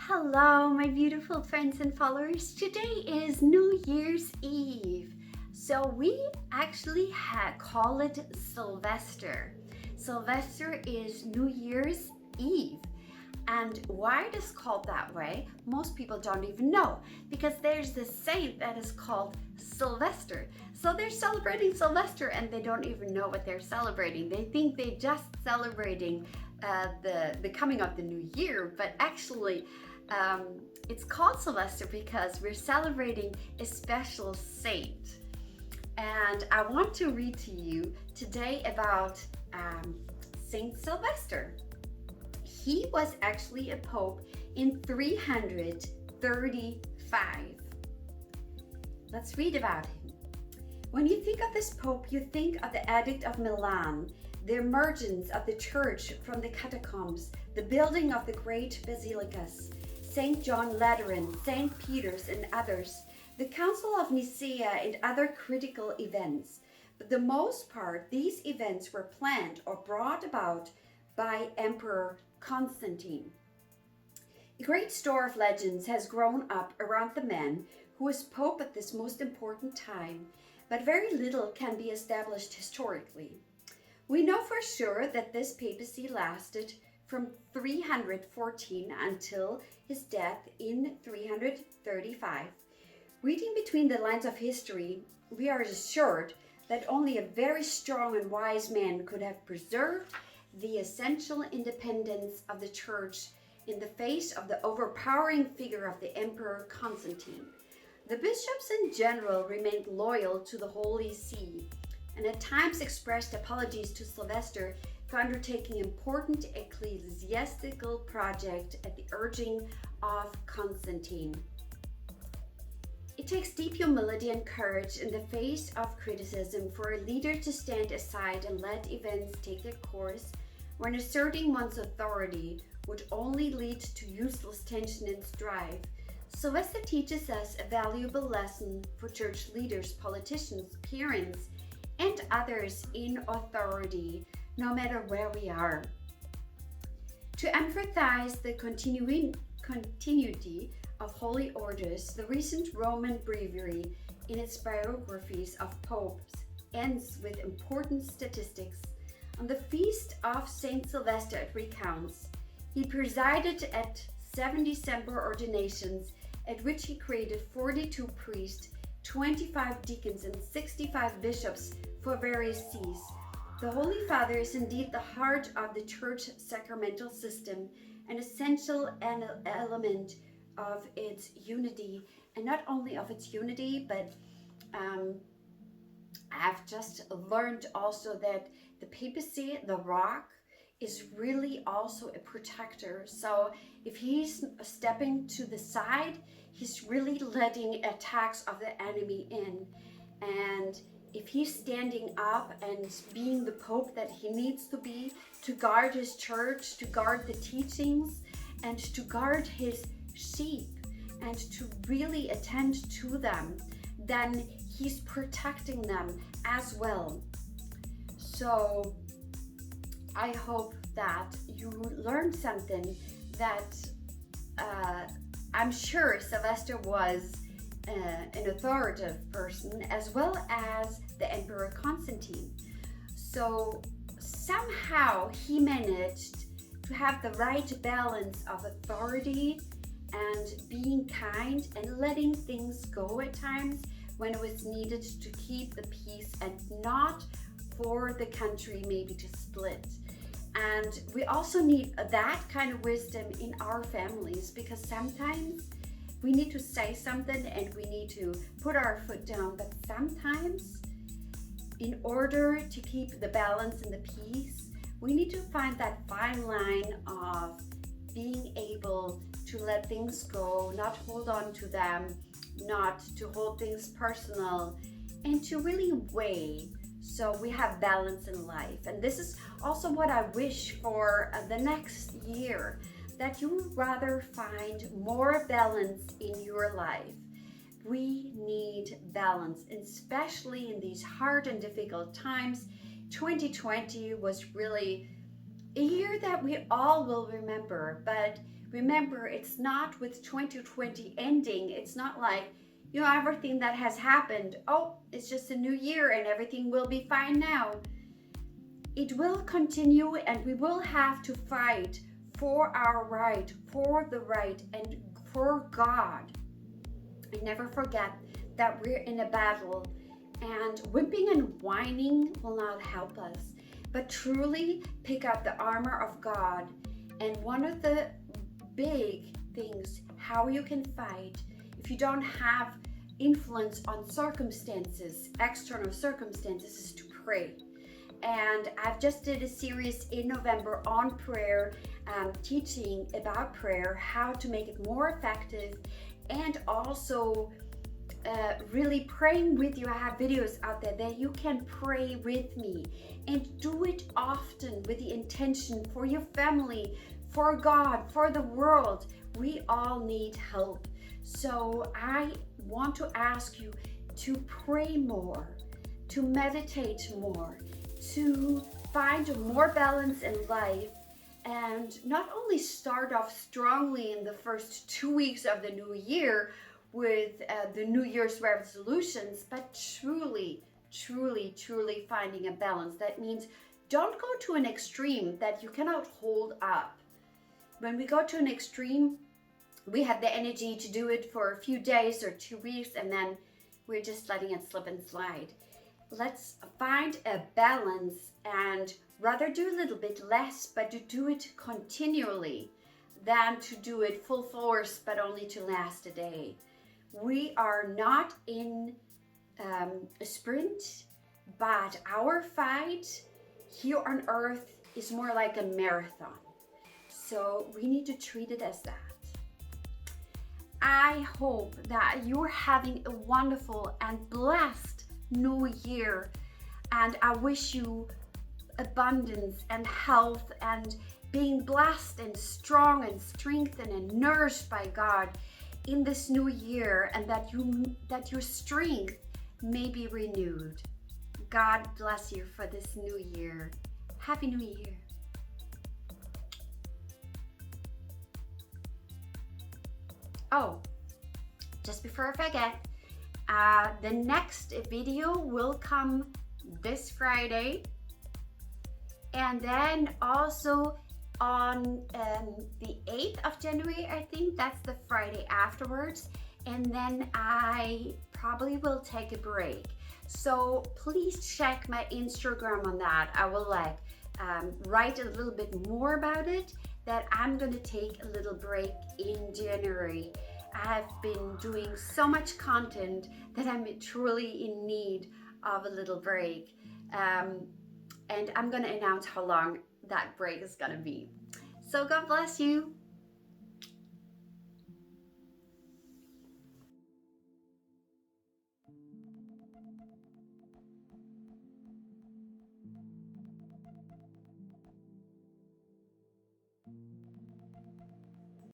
Hello, my beautiful friends and followers. Today is New Year's Eve. So we actually call it Sylvester. Sylvester is New Year's Eve. And why it is called that way, most people don't even know, because there's this saint that is called Sylvester. So they're celebrating Sylvester and they don't even know what they're celebrating. They think they're just celebrating the coming of the new year, but actually it's called Sylvester because we're celebrating a special saint. And I want to read to you today about Saint Sylvester. He was actually a pope in 335. Let's read about him. When you think of this pope, you think of the Edict of Milan, the emergence of the church from the catacombs, the building of the great basilicas, St. John Lateran, St. Peter's, and others, the Council of Nicaea, and other critical events. But the most part, these events were planned or brought about by Emperor Constantine. A great store of legends has grown up around the man who was pope at this most important time, but very little can be established historically. We know for sure that this papacy lasted from 314 until his death in 335. Reading between the lines of history, we are assured that only a very strong and wise man could have preserved the essential independence of the church in the face of the overpowering figure of the Emperor Constantine. The bishops in general remained loyal to the Holy See, and at times expressed apologies to Sylvester for undertaking important ecclesiastical project at the urging of Constantine. It takes deep humility and courage in the face of criticism for a leader to stand aside and let events take their course when asserting one's authority would only lead to useless tension and strife. Sylvester teaches us a valuable lesson for church leaders, politicians, parents, and others in authority, no matter where we are. To emphasize the continuity of holy orders, the recent Roman breviary in its biographies of popes ends with important statistics. On the feast of Saint Sylvester, it recounts, he presided at 7 December ordinations, at which he created 42 priests, 25 deacons, and 65 bishops for various sees. The Holy Father is indeed the heart of the church sacramental system, an essential element of its unity, and not only of its unity, but I've just learned also that the papacy, the rock, is really also a protector. So if he's stepping to the side, he's really letting attacks of the enemy in. And if he's standing up and being the pope that he needs to be, to guard his church, to guard the teachings, and to guard his sheep, and to really attend to them, then he's protecting them as well. So I hope that you learned something, that I'm sure Sylvester was an authoritative person, as well as the Emperor Constantine. So somehow he managed to have the right balance of authority and being kind and letting things go at times when it was needed to keep the peace and not for the country maybe to split. And we also need that kind of wisdom in our families, because sometimes we need to say something and we need to put our foot down, but sometimes in order to keep the balance and the peace, we need to find that fine line of being able to let things go, not hold on to them, not to hold things personal, and to really weigh so we have balance in life. And this is also what I wish for the next year, that you would rather find more balance in your life. We need balance, especially in these hard and difficult times. 2020 was really a year that we all will remember, but Remember, it's not with 2020 ending. It's not like, you know, everything that has happened, oh, it's just a new year and everything will be fine now. It will continue, and we will have to fight for our right, for the right, and for God. And never forget that we're in a battle, and whimping and whining will not help us, but truly pick up the armor of God. And one of the big things how you can fight if you don't have influence on circumstances, external circumstances, is to pray. And I've just did a series in November on prayer, teaching about prayer, how to make it more effective, and also really praying with you. I have videos out there that you can pray with me, and do it often with the intention for your family, for God, for the world. We all need help. So I want to ask you to pray more, to meditate more, to find more balance in life, and not only start off strongly in the first 2 weeks of the new year with the New Year's resolutions, but truly finding a balance. That means don't go to an extreme that you cannot hold up. When we go to an extreme, we have the energy to do it for a few days or 2 weeks, and then we're just letting it slip and slide. Let's find a balance and rather do a little bit less, but to do it continually, than to do it full force, but only to last a day. We are not in a sprint, but our fight here on earth is more like a marathon. So we need to treat it as that. I hope that you're having a wonderful and blessed new year, and I wish you abundance and health and being blessed and strong and strengthened and nourished by God in this new year, and that your strength may be renewed. God bless you for this new year. Happy New Year. Oh, just before I forget, the next video will come this Friday, and then also on the 8th of January, I think that's the Friday afterwards, and then I probably will take a break. So please check my Instagram on that. I will write a little bit more about it, that I'm gonna take a little break in January. I've been doing so much content that I'm truly in need of a little break. And I'm gonna announce how long that break is gonna be. So God bless you.